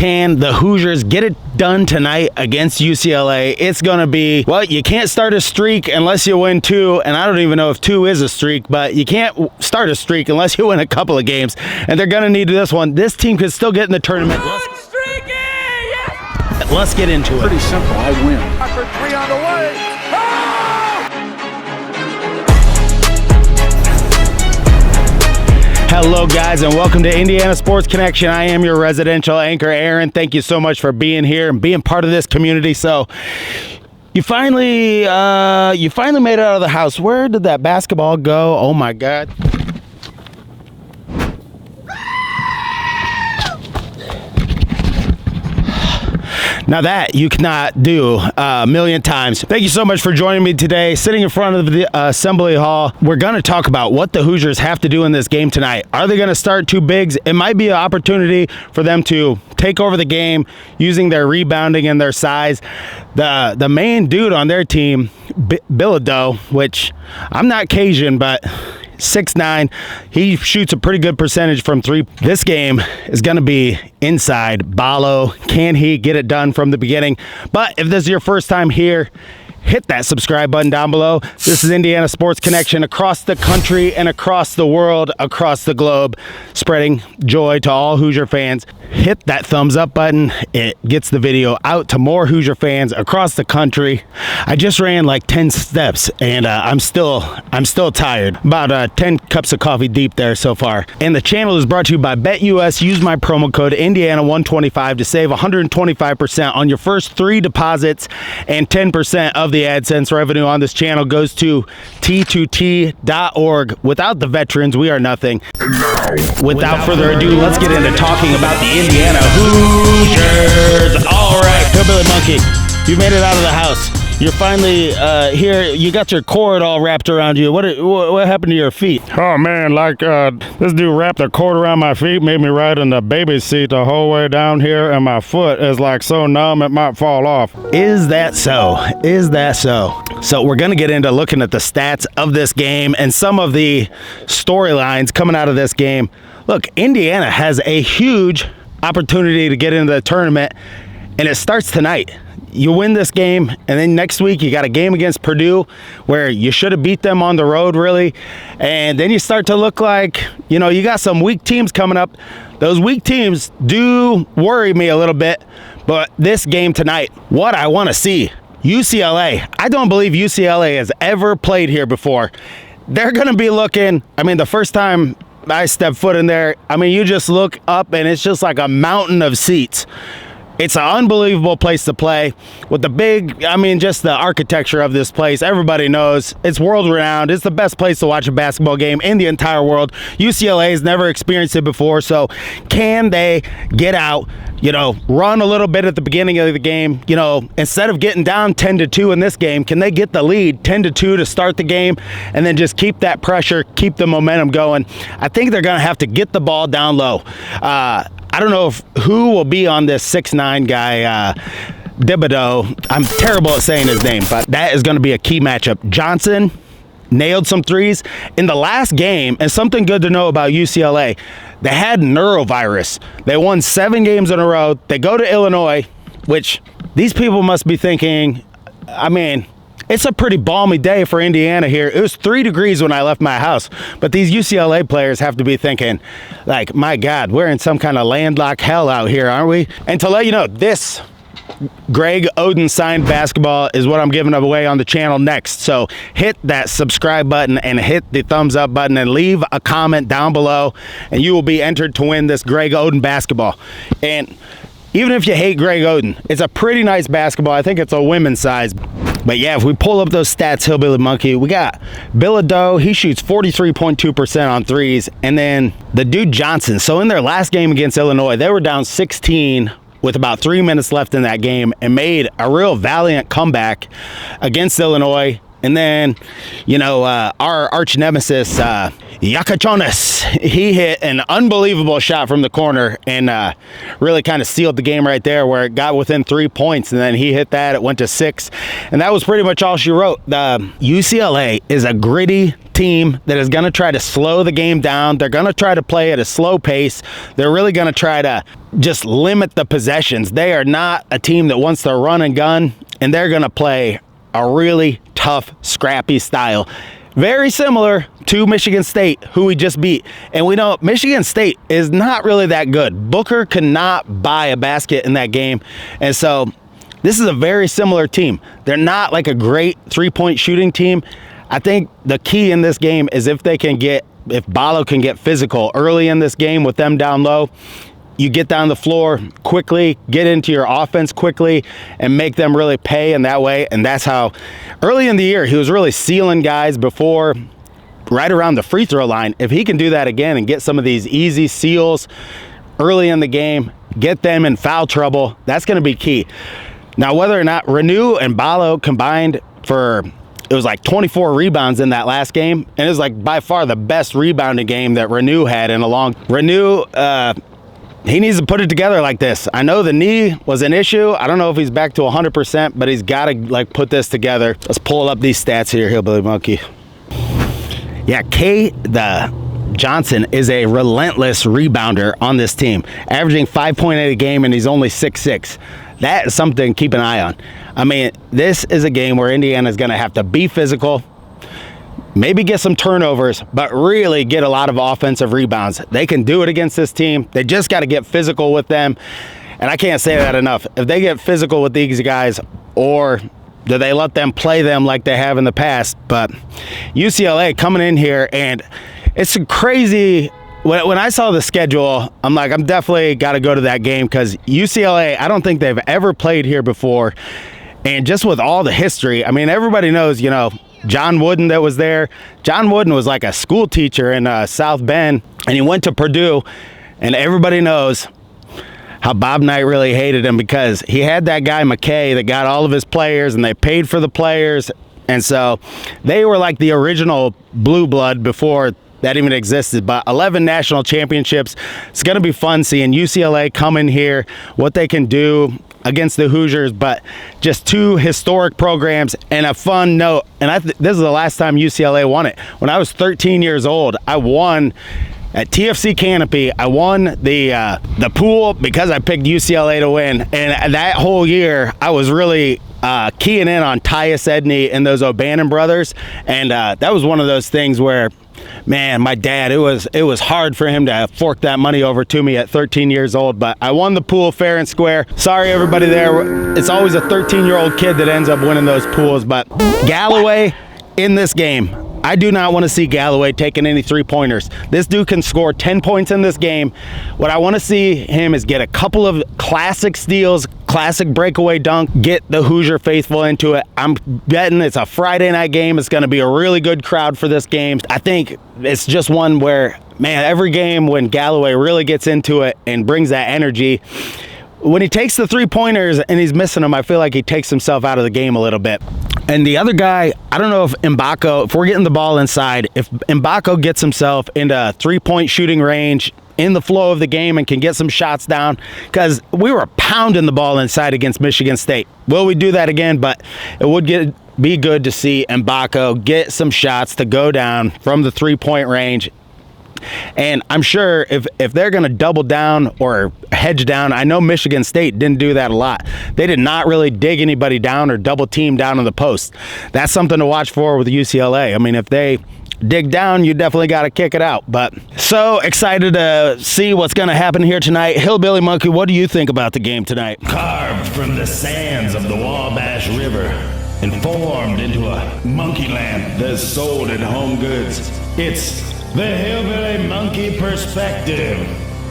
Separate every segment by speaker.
Speaker 1: Can the Hoosiers get it done tonight against UCLA? It's going to be, well, you can't start a streak unless you win 2, and I don't even know if 2 is a streak, but you can't start a streak unless you win a couple of games, and they're going to need this one. This team could still get in the tournament. Let's get into it.
Speaker 2: Pretty simple. I win.
Speaker 3: For 3 on the way.
Speaker 1: Hello, guys, and welcome to Indiana Sports Connection. I am your residential anchor, Aaron. Thank you so much for being here and being part of this community. So, you finally made it out of the house. Where did that basketball go? Oh my God! Now that you cannot do a million times. Thank you so much for joining me today. Sitting in front of the Assembly Hall, we're going to talk about what the Hoosiers have to do in this game tonight. Are they going to start 2 bigs? It might be an opportunity for them to take over the game using their rebounding and their size. The main dude on their team, BALLO, which I'm not Cajun, but 6'9", he shoots a pretty good percentage from 3. This game is going to be inside BALLO. Can he get it done from the beginning? But if this is your first time here, hit that subscribe button down below. This is Indiana Sports Connection across the country and across the world, across the globe, spreading joy to all Hoosier fans. Hit that thumbs up button. It gets the video out to more Hoosier fans across the country. I just ran like 10 steps and I'm still tired. About 10 cups of coffee deep there so far. And the channel is brought to you by BetUS. Use my promo code Indiana125 to save 125% on your first 3 deposits, and 10% of the AdSense revenue on this channel goes to T2T.org. Without the veterans, we are nothing. Without further ado, let's get into talking about the Indiana Hoosiers. All right, Hillbilly Monkey, you made it out of the house. You're finally here. You got your cord all wrapped around you. What happened to your feet?
Speaker 4: Oh man, like this dude wrapped a cord around my feet, made me ride in the baby seat the whole way down here, and my foot is like so numb it might fall off.
Speaker 1: Is that so? Is that so? So we're gonna get into looking at the stats of this game and some of the storylines coming out of this game. Look, Indiana has a huge opportunity to get into the tournament, and it starts tonight. You win this game, and then next week you got a game against Purdue where you should have beat them on the road, really. And then you start to look like, you know, you got some weak teams coming up. Those weak teams do worry me a little bit, but this game tonight, what I want to see, UCLA. I don't believe UCLA has ever played here before. They're going to be looking, I mean, the first time I stepped foot in there, I mean, you just look up and it's just like a mountain of seats. It's an unbelievable place to play with the big, I mean, just the architecture of this place. Everybody knows it's world renowned. It's the best place to watch a basketball game in the entire world. UCLA has never experienced it before. So can they get out, you know, run a little bit at the beginning of the game, you know, instead of getting down 10-2 in this game, can they get the lead 10-2 to start the game and then just keep that pressure, keep the momentum going? I think they're going to have to get the ball down low. I don't know who will be on this 6'9" guy, Thibodeau. I'm terrible at saying his name, but that is going to be a key matchup. Johnson nailed some threes in the last game, and something good to know about UCLA, they had neurovirus. They won 7 games in a row. They go to Illinois, which these people must be thinking, I mean, it's a pretty balmy day for Indiana here. It was 3 degrees when I left my house. But these UCLA players have to be thinking, like, my God, we're in some kind of landlocked hell out here, aren't we? And to let you know, this Greg Oden signed basketball is what I'm giving away on the channel next. So hit that subscribe button and hit the thumbs up button and leave a comment down below, and you will be entered to win this Greg Oden basketball. And even if you hate Greg Oden, it's a pretty nice basketball. I think it's a women's size. But yeah, if we pull up those stats, Hillbilly Monkey, we got BALLO. He shoots 43.2% on threes. And then the dude Johnson. So in their last game against Illinois, they were down 16 with about 3 minutes left in that game and made a real valiant comeback against Illinois. And then, our arch nemesis, Yakachonis, he hit an unbelievable shot from the corner and really kind of sealed the game right there, where it got within 3 points, and then he hit that. It went to 6, and that was pretty much all she wrote. The UCLA is a gritty team that is going to try to slow the game down. They're going to try to play at a slow pace. They're really going to try to just limit the possessions. They are not a team that wants to run and gun, and they're going to play a really tough, scrappy style. Very similar to Michigan State, who we just beat. And we know Michigan State is not really that good. Booker cannot buy a basket in that game. And so this is a very similar team. They're not like a great three-point shooting team. I think the key in this game is if BALLO can get physical early in this game with them down low, you get down the floor quickly, get into your offense quickly, and make them really pay in that way. And that's how early in the year he was really sealing guys before, right around the free throw line. If he can do that again and get some of these easy seals early in the game, get them in foul trouble, that's going to be key. Now, whether or not Renew and BALLO combined for, it was like 24 rebounds in that last game, and it was like by far the best rebounding game that Renew had in a long. Renew, he needs to put it together like this. I know the knee was an issue. I don't know if he's back to 100%, but he's got to put this together. Let's pull up these stats here, Hillbilly Monkey. Yeah, the Johnson is a relentless rebounder on this team, averaging 5.8 a game, and he's only 6'6". That is something to keep an eye on. I mean, this is a game where Indiana is going to have to be physical, maybe get some turnovers, but really get a lot of offensive rebounds. They can do it against this team. They just got to get physical with them. And I can't say that enough. If they get physical with these guys, or do they let them play them like they have in the past? But UCLA coming in here, and it's crazy. When I saw the schedule, I'm like, I'm definitely got to go to that game, because UCLA, I don't think they've ever played here before. And just with all the history, I mean, everybody knows, John Wooden that was there. John Wooden was like a school teacher in South Bend, and he went to Purdue, and everybody knows how Bob Knight really hated him, because he had that guy McKay that got all of his players, and they paid for the players. And so they were like the original blue blood before that even existed. But 11 national championships. It's going to be fun seeing UCLA come in here, what they can do against the Hoosiers. But just two historic programs, and a fun note, and this is the last time UCLA won it. When I was 13 years old, I won at TFC Canopy. I won the pool because I picked UCLA to win. And that whole year, I was really keying in on Tyus Edney and those O'Bannon brothers. And that was one of those things where, man, my dad, it was hard for him to fork that money over to me at 13 years old, but I won the pool fair and square. Sorry, everybody there. It's always a 13-year-old kid that ends up winning those pools. But Galloway in this game, I do not want to see Galloway taking any three-pointers. This dude can score 10 points in this game. What I want to see him is get a couple of classic steals, classic breakaway dunk, get the Hoosier faithful into it. I'm betting it's a Friday night game. It's going to be a really good crowd for this game. I think it's just one where, man, every game when Galloway really gets into it and brings that energy, when he takes the three-pointers and he's missing them, I feel like he takes himself out of the game a little bit. And the other guy, I don't know if if we're getting the ball inside, if Mbako gets himself into three-point shooting range in the flow of the game and can get some shots down, because we were pounding the ball inside against Michigan State. Will we do that again? But it would be good to see Mbako get some shots to go down from the three-point range. And I'm sure if they're going to double down or hedge down, I know Michigan State didn't do that a lot. They did not really dig anybody down or double team down on the post. That's something to watch for with UCLA. I mean, if they dig down, you definitely got to kick it out. But so excited to see what's going to happen here tonight. Hillbilly Monkey, what do you think about the game tonight?
Speaker 2: Carved from the sands of the Wabash River and formed into a monkey land that's sold at Home Goods, it's the Hillbilly Monkey Perspective.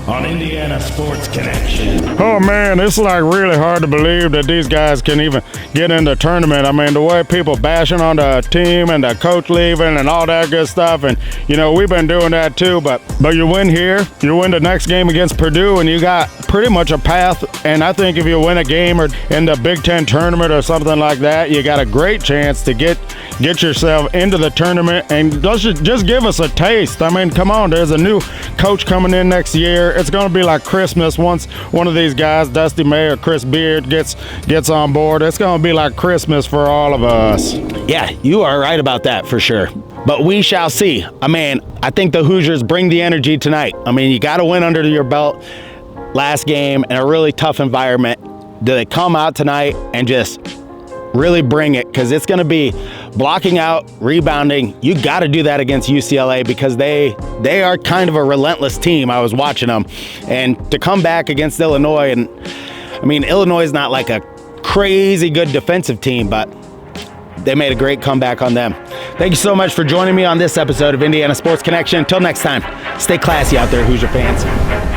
Speaker 2: on Indiana Sports Connection.
Speaker 4: Oh man, it's like really hard to believe that these guys can even get in the tournament. I mean, the way people bashing on the team and the coach leaving and all that good stuff, and you know, we've been doing that too, but you win here, you win the next game against Purdue, and you got pretty much a path. And I think if you win a game or in the Big Ten tournament or something like that, you got a great chance to get yourself into the tournament. And just give us a taste. I mean, come on, there's a new coach coming in next year. It's going to be like Christmas once one of these guys, Dusty May or Chris Beard, gets on board. It's going to be like Christmas for all of us.
Speaker 1: Yeah, you are right about that for sure. But we shall see. I mean, I think the Hoosiers bring the energy tonight. I mean, you got to win under your belt. Last game in a really tough environment. Do they come out tonight and just really bring it? Because it's going to be blocking out, rebounding. You got to do that against UCLA because they are kind of a relentless team. I was watching them. And to come back against Illinois, and I mean, Illinois is not like a crazy good defensive team, but they made a great comeback on them. Thank you so much for joining me on this episode of Indiana Sports Connection. Until next time, stay classy out there, Hoosier fans.